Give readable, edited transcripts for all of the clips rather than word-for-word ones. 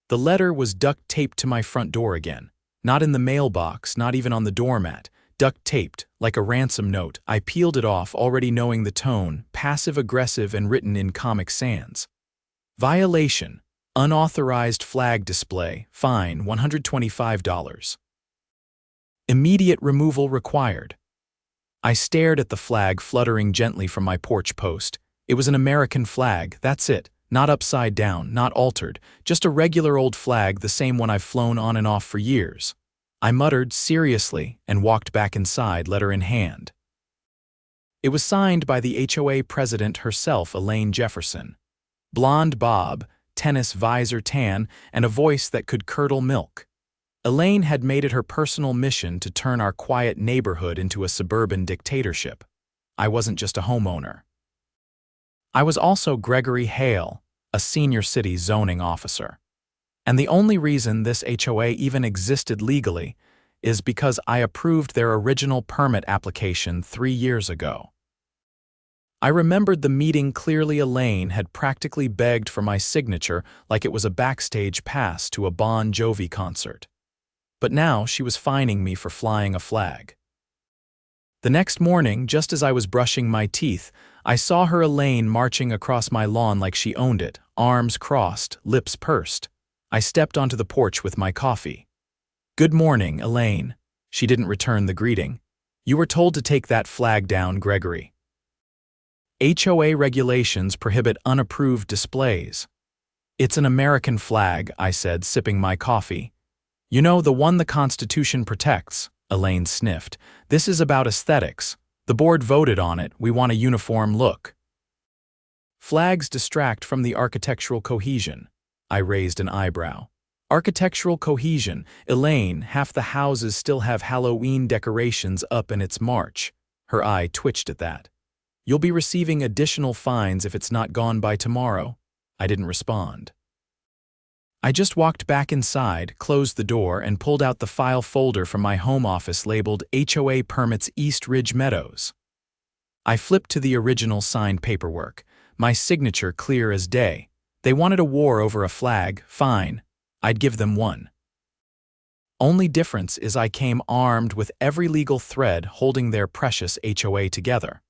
The letter was duct-taped to my front door again. Not in the mailbox, not even on the doormat. Duct-taped, like a ransom note. I peeled it off, already knowing the tone, passive-aggressive and written in Comic Sans. Violation. Unauthorized flag display. Fine, $125. Immediate removal required. I stared at the flag fluttering gently from my porch post. It was an American flag, that's it. Not upside down, not altered, just a regular old flag, the same one I've flown on and off for years. I muttered seriously and walked back inside, letter in hand. It was signed by the HOA president herself, Elaine Jefferson. Blonde bob, tennis visor tan, and a voice that could curdle milk. Elaine had made it her personal mission to turn our quiet neighborhood into a suburban dictatorship. I wasn't just a homeowner. I was also Gregory Hale, a senior city zoning officer. And the only reason this HOA even existed legally is because I approved their original permit application 3 years ago. I remembered the meeting clearly. Elaine had practically begged for my signature like it was a backstage pass to a Bon Jovi concert. But now she was fining me for flying a flag. The next morning, just as I was brushing my teeth, I saw her, Elaine, marching across my lawn like she owned it, arms crossed, lips pursed. I stepped onto the porch with my coffee. "Good morning, Elaine." She didn't return the greeting. "You were told to take that flag down, Gregory. HOA regulations prohibit unapproved displays." "It's an American flag," I said, sipping my coffee. "You know, the one the Constitution protects," Elaine sniffed. "This is about aesthetics. The board voted on it. We want a uniform look." "Flags distract from the architectural cohesion." I raised an eyebrow. "Architectural cohesion? Elaine, half the houses still have Halloween decorations up and it's March." Her eye twitched at that. "You'll be receiving additional fines if it's not gone by tomorrow." I didn't respond. I just walked back inside, closed the door, and pulled out the file folder from my home office labeled HOA Permits East Ridge Meadows. I flipped to the original signed paperwork, my signature clear as day. They wanted a war over a flag, fine. I'd give them one. Only difference is I came armed with every legal thread holding their precious HOA together.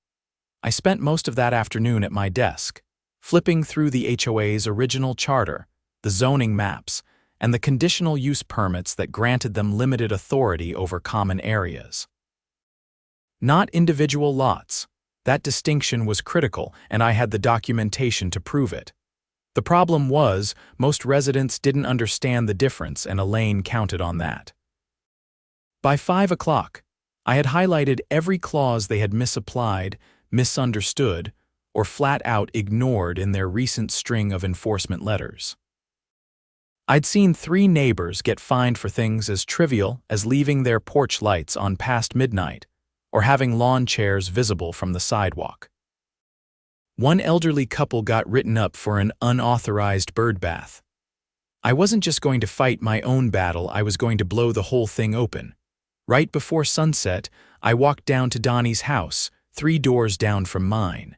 I spent most of that afternoon at my desk, flipping through the HOA's original charter, the zoning maps, and the conditional use permits that granted them limited authority over common areas. Not individual lots. That distinction was critical, and I had the documentation to prove it. The problem was, most residents didn't understand the difference, and Elaine counted on that. By 5 o'clock, I had highlighted every clause they had misapplied, misunderstood, or flat-out ignored in their recent string of enforcement letters. I'd seen 3 neighbors get fined for things as trivial as leaving their porch lights on past midnight or having lawn chairs visible from the sidewalk. One elderly couple got written up for an unauthorized bird bath. I wasn't just going to fight my own battle, I was going to blow the whole thing open. Right before sunset, I walked down to Donnie's house, 3 doors down from mine.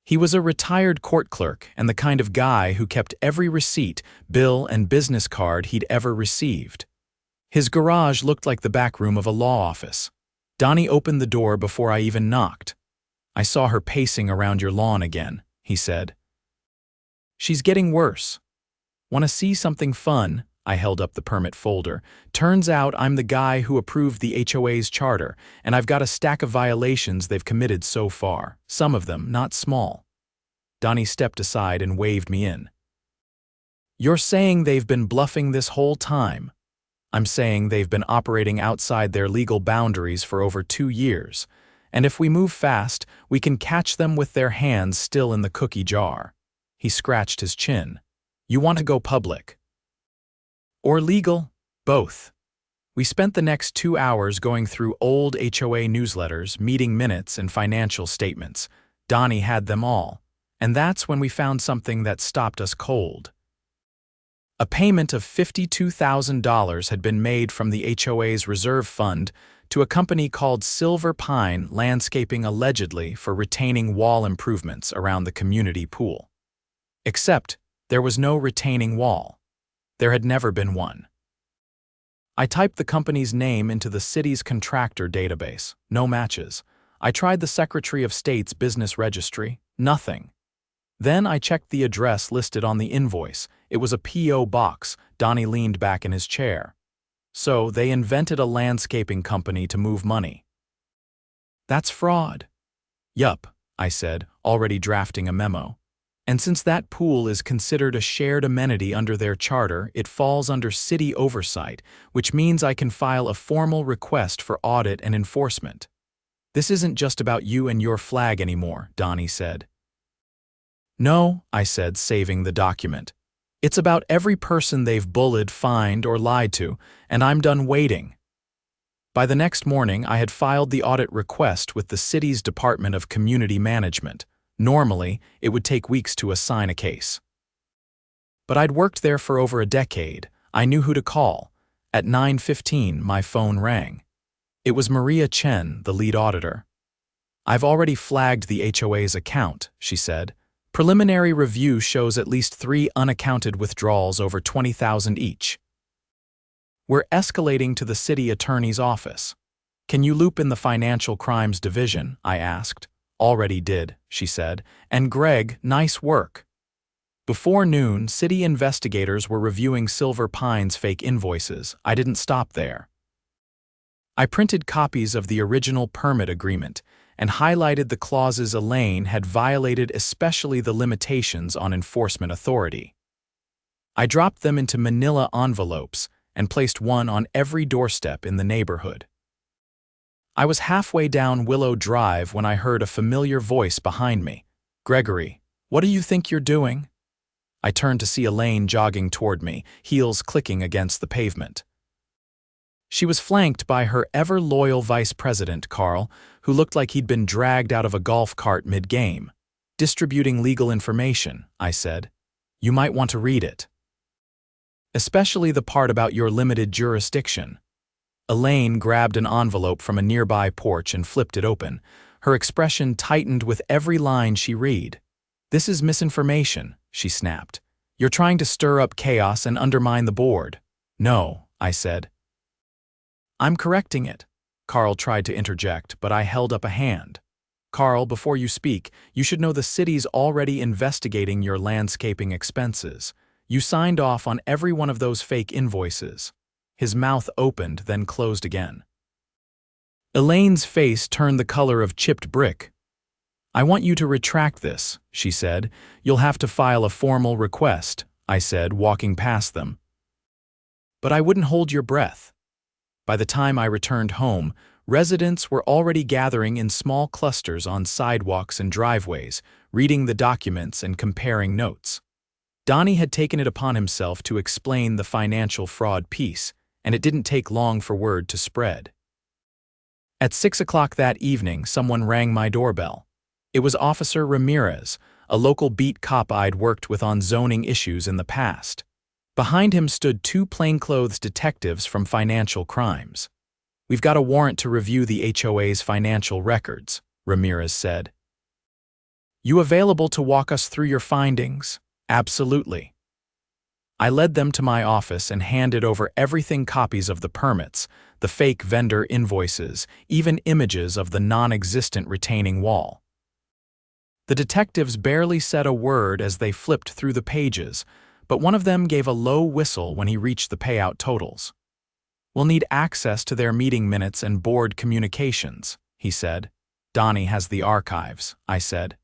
He was a retired court clerk and the kind of guy who kept every receipt, bill, and business card he'd ever received. His garage looked like the back room of a law office. Donnie opened the door before I even knocked. "I saw her pacing around your lawn again," he said. "She's getting worse." "Want to see something fun?" I held up the permit folder. "Turns out I'm the guy who approved the HOA's charter, and I've got a stack of violations they've committed so far, some of them not small." Donnie stepped aside and waved me in. "You're saying they've been bluffing this whole time?" "I'm saying they've been operating outside their legal boundaries for over 2 years, and if we move fast, we can catch them with their hands still in the cookie jar." He scratched his chin. "You want to go public?" "Or legal?" "Both." We spent the next 2 hours going through old HOA newsletters, meeting minutes, and financial statements. Donnie had them all. And that's when we found something that stopped us cold. A payment of $52,000 had been made from the HOA's reserve fund to a company called Silver Pine Landscaping, allegedly for retaining wall improvements around the community pool. Except there was no retaining wall. There had never been one. I typed the company's name into the city's contractor database. No matches. I tried the Secretary of State's business registry. Nothing. Then I checked the address listed on the invoice. It was a P.O. box. Donnie leaned back in his chair. So they invented a landscaping company to move money. That's fraud. Yup, I said, already drafting a memo. And since that pool is considered a shared amenity under their charter, it falls under city oversight, which means I can file a formal request for audit and enforcement. This isn't just about you and your flag anymore, Donnie said. No, I said, saving the document. It's about every person they've bullied, fined, or lied to, and I'm done waiting. By the next morning, I had filed the audit request with the city's Department of Community Management. Normally, it would take weeks to assign a case. But I'd worked there for over a decade. I knew who to call. At 9:15, my phone rang. It was Maria Chen, the lead auditor. I've already flagged the HOA's account, she said. Preliminary review shows at least 3 unaccounted withdrawals over $20,000 each. We're escalating to the city attorney's office. Can you loop in the financial crimes division? I asked. Already did, she said. And Greg, nice work. Before noon, city investigators were reviewing Silver Pine's fake invoices. I didn't stop there. I printed copies of the original permit agreement and highlighted the clauses Elaine had violated, especially the limitations on enforcement authority. I dropped them into manila envelopes and placed one on every doorstep in the neighborhood. I was halfway down Willow Drive when I heard a familiar voice behind me. Gregory, what do you think you're doing? I turned to see Elaine jogging toward me, heels clicking against the pavement. She was flanked by her ever-loyal vice president, Carl, who looked like he'd been dragged out of a golf cart mid-game. Distributing legal information, I said. You might want to read it. Especially the part about your limited jurisdiction. Elaine grabbed an envelope from a nearby porch and flipped it open. Her expression tightened with every line she read. This is misinformation, she snapped. You're trying to stir up chaos and undermine the board. No, I said. I'm correcting it. Carl tried to interject, but I held up a hand. Carl, before you speak, you should know the city's already investigating your landscaping expenses. You signed off on every one of those fake invoices. His mouth opened, then closed again. Elaine's face turned the color of chipped brick. I want you to retract this, she said. You'll have to file a formal request, I said, walking past them. But I wouldn't hold your breath. By the time I returned home, residents were already gathering in small clusters on sidewalks and driveways, reading the documents and comparing notes. Donnie had taken it upon himself to explain the financial fraud piece, and it didn't take long for word to spread. At 6 o'clock that evening, someone rang my doorbell. It was Officer Ramirez, a local beat cop I'd worked with on zoning issues in the past. Behind him stood 2 plainclothes detectives from financial crimes. We've got a warrant to review the HOA's financial records, Ramirez said. You available to walk us through your findings? Absolutely. I led them to my office and handed over everything: copies of the permits, the fake vendor invoices, even images of the non-existent retaining wall. The detectives barely said a word as they flipped through the pages, but one of them gave a low whistle when he reached the payout totals. We'll need access to their meeting minutes and board communications, he said. Donnie has the archives, I said.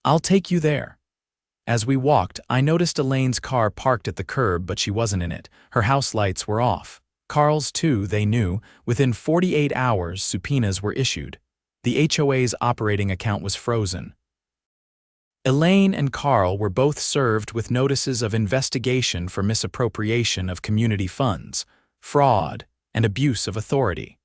I'll take you there. As we walked, I noticed Elaine's car parked at the curb, but she wasn't in it. Her house lights were off. Carl's too, they knew. Within 48 hours, subpoenas were issued. The HOA's operating account was frozen. Elaine and Carl were both served with notices of investigation for misappropriation of community funds, fraud, and abuse of authority.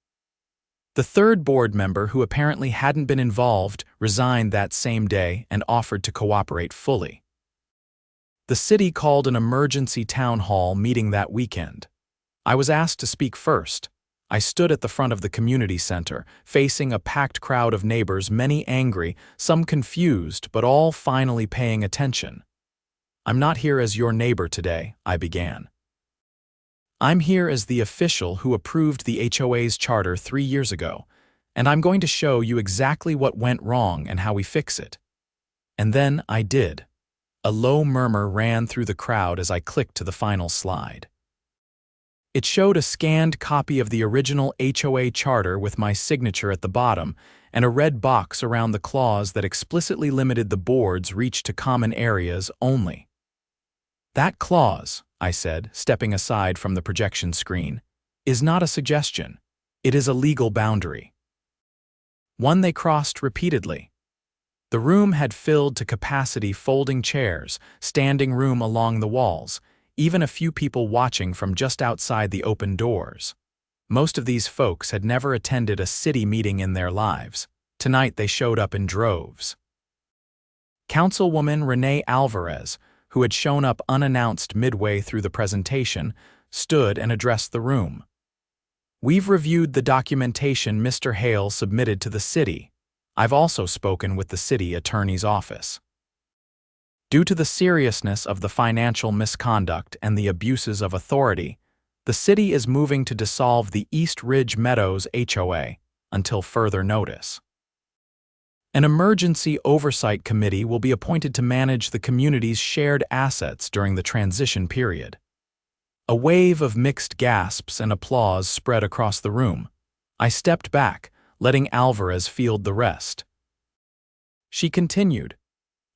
The third board member, who apparently hadn't been involved, resigned that same day and offered to cooperate fully. The city called an emergency town hall meeting that weekend. I was asked to speak first. I stood at the front of the community center, facing a packed crowd of neighbors, many angry, some confused, but all finally paying attention. I'm not here as your neighbor today, I began. I'm here as the official who approved the HOA's charter 3 years ago, and I'm going to show you exactly what went wrong and how we fix it. And then I did. A low murmur ran through the crowd as I clicked to the final slide. It showed a scanned copy of the original HOA charter with my signature at the bottom and a red box around the clause that explicitly limited the board's reach to common areas only. That clause, I said, stepping aside from the projection screen, is not a suggestion. It is a legal boundary. One they crossed repeatedly. The room had filled to capacity, folding chairs, standing room along the walls, even a few people watching from just outside the open doors. Most of these folks had never attended a city meeting in their lives. Tonight they showed up in droves. Councilwoman Renee Alvarez, who had shown up unannounced midway through the presentation, stood and addressed the room. We've reviewed the documentation Mr. Hale submitted to the city. I've also spoken with the city attorney's office. Due to the seriousness of the financial misconduct and the abuses of authority, the city is moving to dissolve the East Ridge Meadows HOA until further notice. An emergency oversight committee will be appointed to manage the community's shared assets during the transition period. A wave of mixed gasps and applause spread across the room. I stepped back, letting Alvarez field the rest. She continued,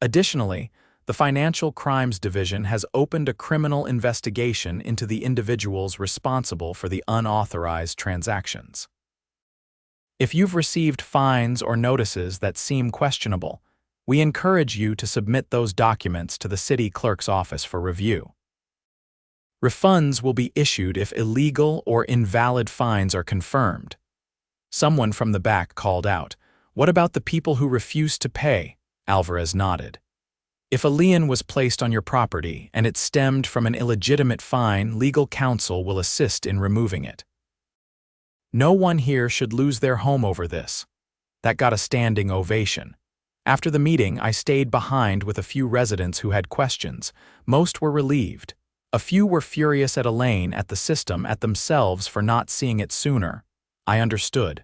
"Additionally, the Financial Crimes Division has opened a criminal investigation into the individuals responsible for the unauthorized transactions. If you've received fines or notices that seem questionable, we encourage you to submit those documents to the city clerk's office for review. Refunds will be issued if illegal or invalid fines are confirmed." Someone from the back called out, "What about the people who refused to pay?" Alvarez nodded. "If a lien was placed on your property and it stemmed from an illegitimate fine, legal counsel will assist in removing it. No one here should lose their home over this." That got a standing ovation. After the meeting, I stayed behind with a few residents who had questions. Most were relieved. A few were furious at Elaine, at the system, at themselves for not seeing it sooner. I understood.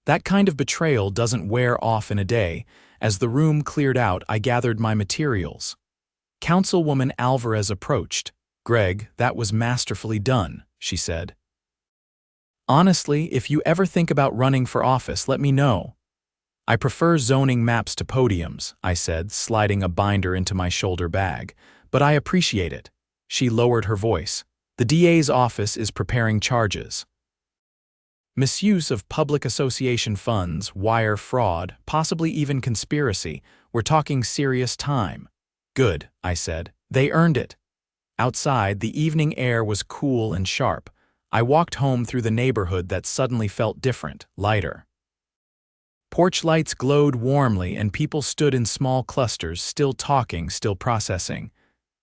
That kind of betrayal doesn't wear off in a day. As the room cleared out, I gathered my materials. Councilwoman Alvarez approached. "Greg, that was masterfully done," she said. "Honestly, if you ever think about running for office, let me know." "I prefer zoning maps to podiums," I said, sliding a binder into my shoulder bag. "But I appreciate it." She lowered her voice. "The DA's office is preparing charges. Misuse of public association funds, wire fraud, possibly even conspiracy. We're talking serious time." "Good," I said. "They earned it." Outside, the evening air was cool and sharp. I walked home through the neighborhood that suddenly felt different, lighter. Porch lights glowed warmly and people stood in small clusters, still talking, still processing.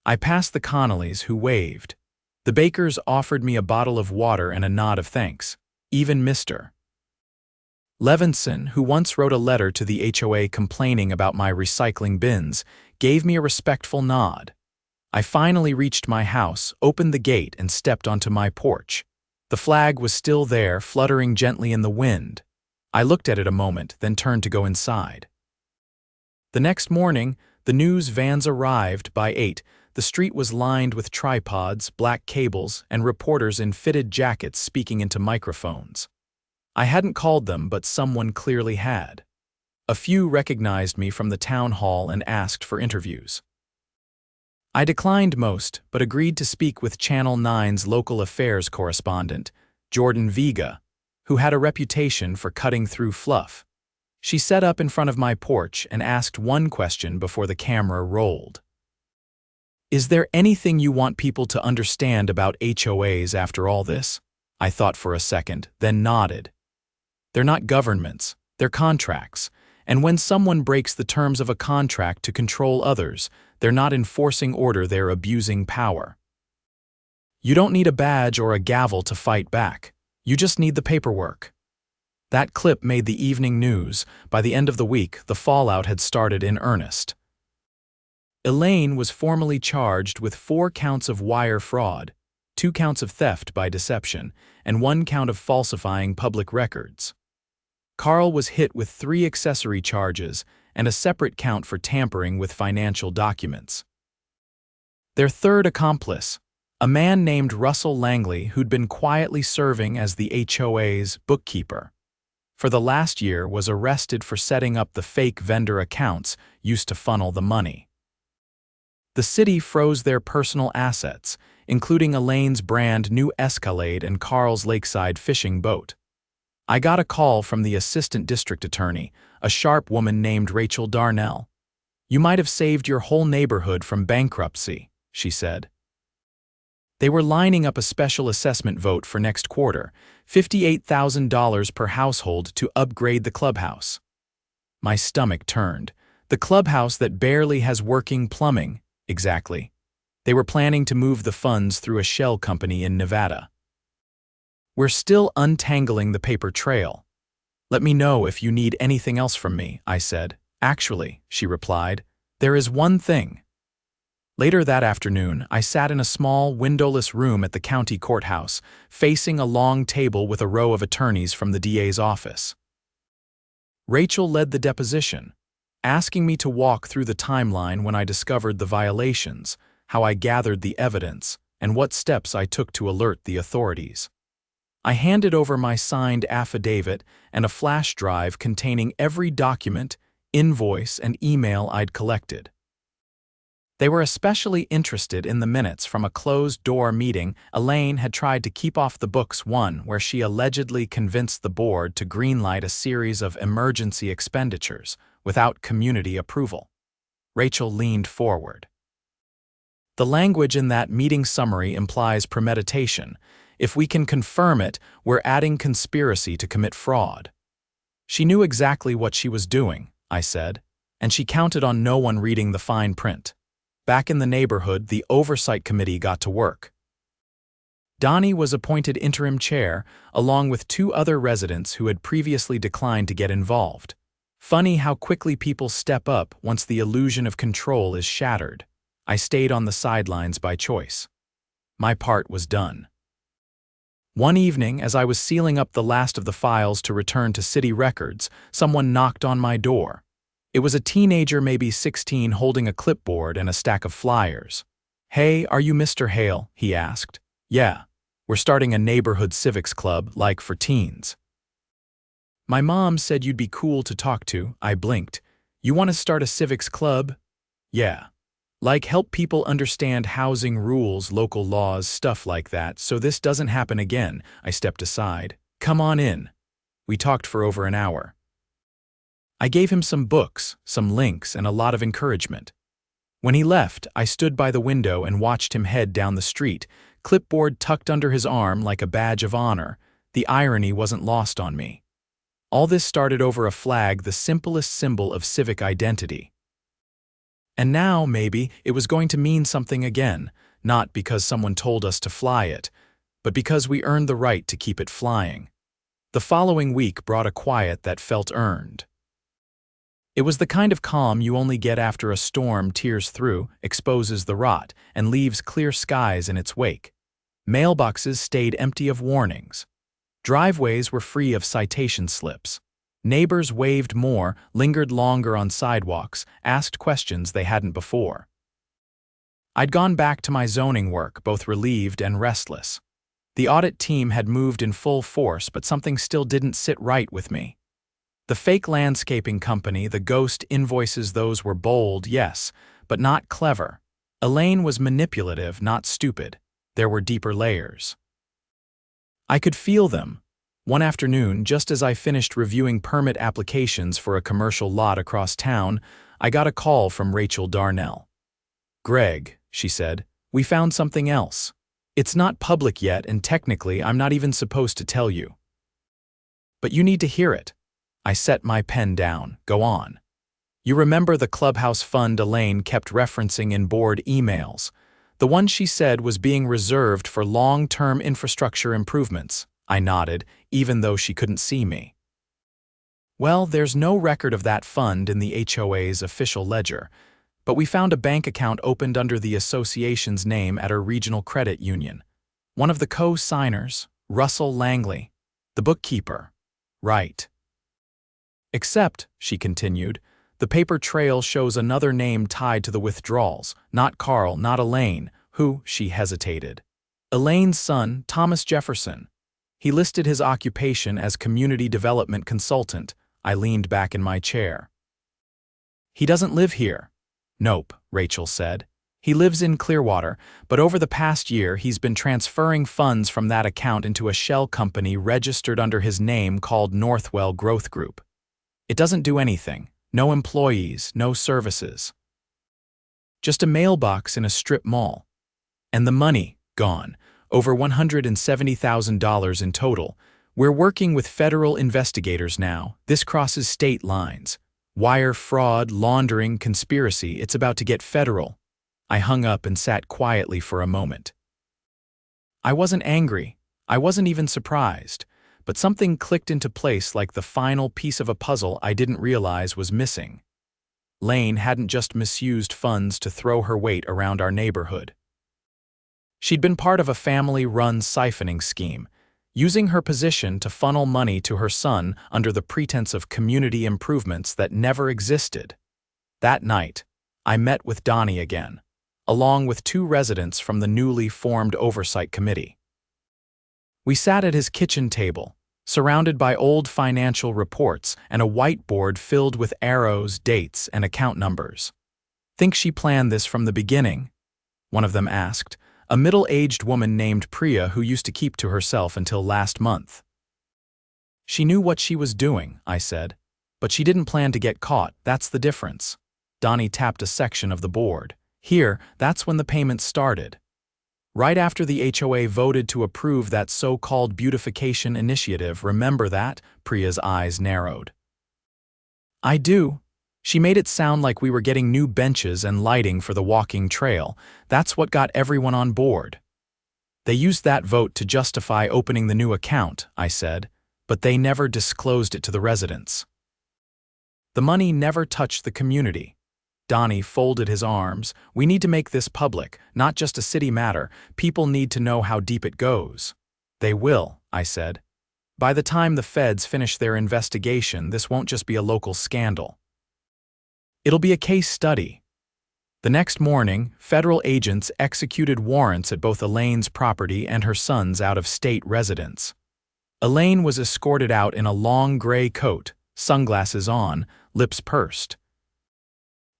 I passed the Connollys, who waved. The Bakers offered me a bottle of water and a nod of thanks. Even Mr. Levinson, who once wrote a letter to the HOA complaining about my recycling bins, gave me a respectful nod. I finally reached my house, opened the gate, and stepped onto my porch. The flag was still there, fluttering gently in the wind. I looked at it a moment, then turned to go inside. The next morning, the news vans arrived by 8. The street was lined with tripods, black cables, and reporters in fitted jackets speaking into microphones. I hadn't called them, but someone clearly had. A few recognized me from the town hall and asked for interviews. I declined most, but agreed to speak with Channel 9's local affairs correspondent, Jordan Vega, who had a reputation for cutting through fluff. She sat up in front of my porch and asked one question before the camera rolled. "Is there anything you want people to understand about HOAs after all this?" I thought for a second, then nodded. "They're not governments, they're contracts, and when someone breaks the terms of a contract to control others, they're not enforcing order, they're abusing power. You don't need a badge or a gavel to fight back. You just need the paperwork." That clip made the evening news. By the end of the week, the fallout had started in earnest. Elaine was formally charged with 4 counts of wire fraud, 2 counts of theft by deception, and 1 count of falsifying public records. Carl was hit with 3 accessory charges and a separate count for tampering with financial documents. Their third accomplice, a man named Russell Langley who'd been quietly serving as the HOA's bookkeeper for the last year, was arrested for setting up the fake vendor accounts used to funnel the money. The city froze their personal assets, including Elaine's brand new Escalade and Carl's lakeside fishing boat. I got a call from the assistant district attorney, a sharp woman named Rachel Darnell. "You might have saved your whole neighborhood from bankruptcy," she said. They were lining up a special assessment vote for next quarter, $58,000 per household to upgrade the clubhouse. My stomach turned. The clubhouse that barely has working plumbing, exactly. They were planning to move the funds through a shell company in Nevada. "We're still untangling the paper trail. Let me know if you need anything else from me," I said. "Actually," she replied, "there is one thing." Later that afternoon, I sat in a small, windowless room at the county courthouse, facing a long table with a row of attorneys from the DA's office. Rachel led the deposition, asking me to walk through the timeline when I discovered the violations, how I gathered the evidence, and what steps I took to alert the authorities. I handed over my signed affidavit and a flash drive containing every document, invoice, and email I'd collected. They were especially interested in the minutes from a closed-door meeting Elaine had tried to keep off the books, one where she allegedly convinced the board to greenlight a series of emergency expenditures without community approval. Rachel leaned forward. "The language in that meeting summary implies premeditation. If we can confirm it, we're adding conspiracy to commit fraud." She knew exactly what she was doing, I said, and she counted on no one reading the fine print. Back in the neighborhood, the oversight committee got to work. Donnie was appointed interim chair, along with 2 other residents who had previously declined to get involved. Funny how quickly people step up once the illusion of control is shattered. I stayed on the sidelines by choice. My part was done. One evening, as I was sealing up the last of the files to return to city records, someone knocked on my door. It was a teenager, maybe 16, holding a clipboard and a stack of flyers. "Hey, are you Mr. Hale?" he asked. "Yeah. We're starting a neighborhood civics club, like for teens." "My mom said you'd be cool to talk to," I blinked. "You want to start a civics club?" "Yeah. Like help people understand housing rules, local laws, stuff like that, so this doesn't happen again." I stepped aside. "Come on in." We talked for over an hour. I gave him some books, some links, and a lot of encouragement. When he left, I stood by the window and watched him head down the street, clipboard tucked under his arm like a badge of honor. The irony wasn't lost on me. All this started over a flag, the simplest symbol of civic identity. And now, maybe, it was going to mean something again, not because someone told us to fly it, but because we earned the right to keep it flying. The following week brought a quiet that felt earned. It was the kind of calm you only get after a storm tears through, exposes the rot, and leaves clear skies in its wake. Mailboxes stayed empty of warnings. Driveways were free of citation slips. Neighbors waved more, lingered longer on sidewalks, asked questions they hadn't before. I'd gone back to my zoning work, both relieved and restless. The audit team had moved in full force, but something still didn't sit right with me. The fake landscaping company, the ghost invoices, those were bold, yes, but not clever. Elaine was manipulative, not stupid. There were deeper layers. I could feel them. One afternoon, just as I finished reviewing permit applications for a commercial lot across town, I got a call from Rachel Darnell. "Greg," she said, "we found something else. It's not public yet, and technically I'm not even supposed to tell you. But you need to hear it." I set my pen down. "Go on." "You remember the clubhouse fund Elaine kept referencing in board emails? The one she said was being reserved for long-term infrastructure improvements." I nodded, even though she couldn't see me. "Well, there's no record of that fund in the HOA's official ledger, but we found a bank account opened under the association's name at her regional credit union. One of the co-signers, Russell Langley, the bookkeeper. Right. Except, she continued, the paper trail shows another name tied to the withdrawals, not Carl, not Elaine, who, she hesitated. Elaine's son, Thomas Jefferson. He listed his occupation as community development consultant. I leaned back in my chair. He doesn't live here. Nope, Rachel said. He lives in Clearwater, but over the past year he's been transferring funds from that account into a shell company registered under his name called Northwell Growth Group. It doesn't do anything. No employees, no services. Just a mailbox in a strip mall. And the money, gone. Over $170,000 in total. We're working with federal investigators now. This crosses state lines. Wire fraud, laundering, conspiracy, it's about to get federal. I hung up and sat quietly for a moment. I wasn't angry. I wasn't even surprised. But something clicked into place like the final piece of a puzzle I didn't realize was missing. Lane hadn't just misused funds to throw her weight around our neighborhood. She'd been part of a family-run siphoning scheme, using her position to funnel money to her son under the pretense of community improvements that never existed. That night, I met with Donnie again, along with 2 residents from the newly formed oversight committee. We sat at his kitchen table, surrounded by old financial reports and a whiteboard filled with arrows, dates, and account numbers. Think she planned this from the beginning? One of them asked, a middle-aged woman named Priya who used to keep to herself until last month. She knew what she was doing, I said, but she didn't plan to get caught, that's the difference. Donnie tapped a section of the board. Here, that's when the payments started. Right after the HOA voted to approve that so-called beautification initiative, remember that? Priya's eyes narrowed. I do. She made it sound like we were getting new benches and lighting for the walking trail. That's what got everyone on board. They used that vote to justify opening the new account, I said, but they never disclosed it to the residents. The money never touched the community. Donnie folded his arms. We need to make this public, not just a city matter. People need to know how deep it goes. They will, I said. By the time the feds finish their investigation, this won't just be a local scandal. It'll be a case study. The next morning, federal agents executed warrants at both Elaine's property and her son's out-of-state residence. Elaine was escorted out in a long gray coat, sunglasses on, lips pursed.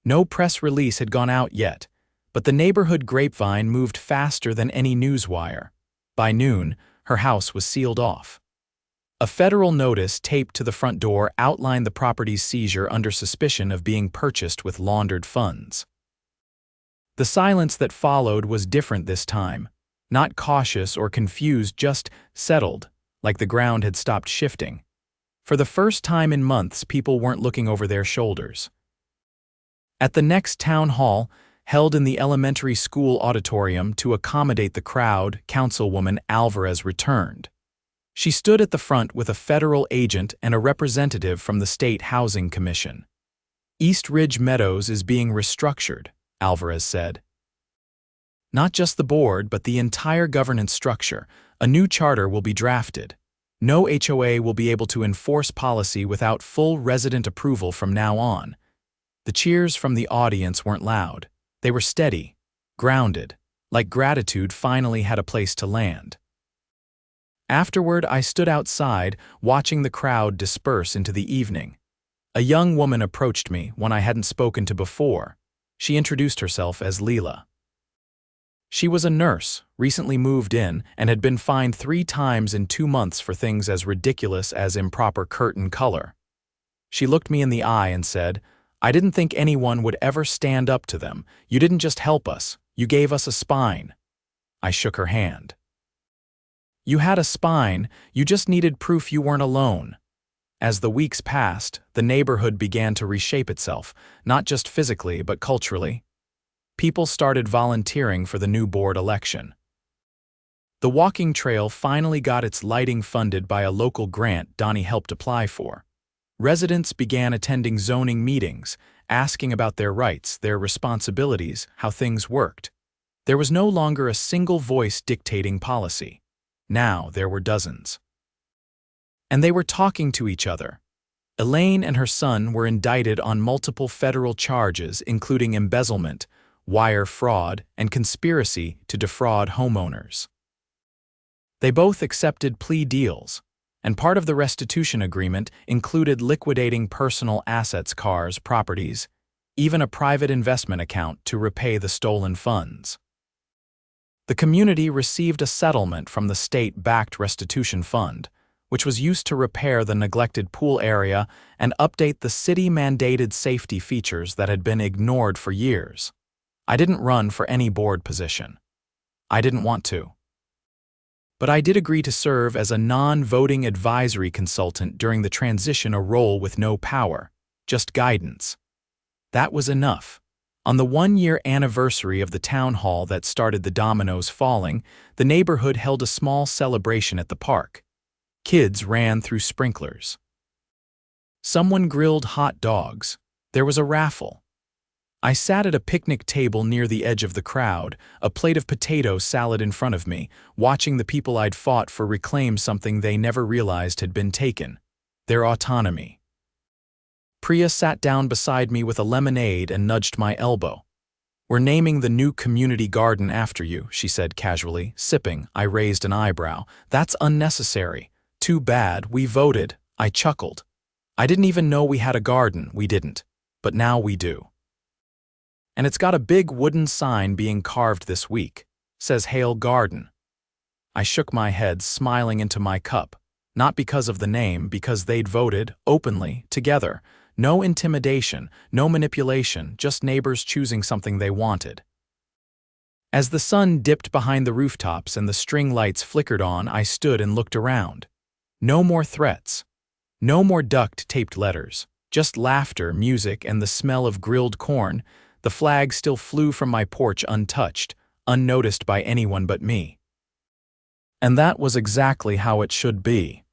No press release had gone out yet, but the neighborhood grapevine moved faster than any newswire. By noon, her house was sealed off. A federal notice taped to the front door outlined the property's seizure under suspicion of being purchased with laundered funds. The silence that followed was different this time, not cautious or confused, just settled, like the ground had stopped shifting. For the first time in months, people weren't looking over their shoulders. At the next town hall, held in the elementary school auditorium to accommodate the crowd, Councilwoman Alvarez returned. She stood at the front with a federal agent and a representative from the State Housing Commission. East Ridge Meadows is being restructured, Alvarez said. Not just the board, but the entire governance structure. A new charter will be drafted. No HOA will be able to enforce policy without full resident approval from now on. The cheers from the audience weren't loud. They were steady, grounded, like gratitude finally had a place to land. Afterward, I stood outside, watching the crowd disperse into the evening. A young woman approached me, one I hadn't spoken to before. She introduced herself as Leela. She was a nurse, recently moved in, and had been fined 3 times in 2 months for things as ridiculous as improper curtain color. She looked me in the eye and said, I didn't think anyone would ever stand up to them. You didn't just help us, you gave us a spine. I shook her hand. You had a spine, you just needed proof you weren't alone. As the weeks passed, the neighborhood began to reshape itself, not just physically but culturally. People started volunteering for the new board election. The walking trail finally got its lighting funded by a local grant Donnie helped apply for. Residents began attending zoning meetings, asking about their rights, their responsibilities, how things worked. There was no longer a single voice dictating policy. Now there were dozens. And they were talking to each other. Elaine and her son were indicted on multiple federal charges, including embezzlement, wire fraud, and conspiracy to defraud homeowners. They both accepted plea deals, and part of the restitution agreement included liquidating personal assets, cars, properties, even a private investment account to repay the stolen funds. The community received a settlement from the state-backed restitution fund, which was used to repair the neglected pool area and update the city-mandated safety features that had been ignored for years. I didn't run for any board position. I didn't want to. But I did agree to serve as a non-voting advisory consultant during the transition, a role with no power, just guidance. That was enough. On the one-year anniversary of the town hall that started the dominoes falling, the neighborhood held a small celebration at the park. Kids ran through sprinklers. Someone grilled hot dogs. There was a raffle. I sat at a picnic table near the edge of the crowd, a plate of potato salad in front of me, watching the people I'd fought for reclaim something they never realized had been taken: their autonomy. Priya sat down beside me with a lemonade and nudged my elbow. "We're naming the new community garden after you," she said casually. Sipping, I raised an eyebrow. "That's unnecessary." "Too bad, we voted," I chuckled. "I didn't even know we had a garden." "We didn't. But now we do. And it's got a big wooden sign being carved this week. Says Hale Garden." I shook my head, smiling into my cup. Not because of the name, because they'd voted, openly, together. No intimidation, no manipulation, just neighbors choosing something they wanted. As the sun dipped behind the rooftops and the string lights flickered on, I stood and looked around. No more threats. No more duct-taped letters. Just laughter, music, and the smell of grilled corn. The flag still flew from my porch untouched, unnoticed by anyone but me. And that was exactly how it should be.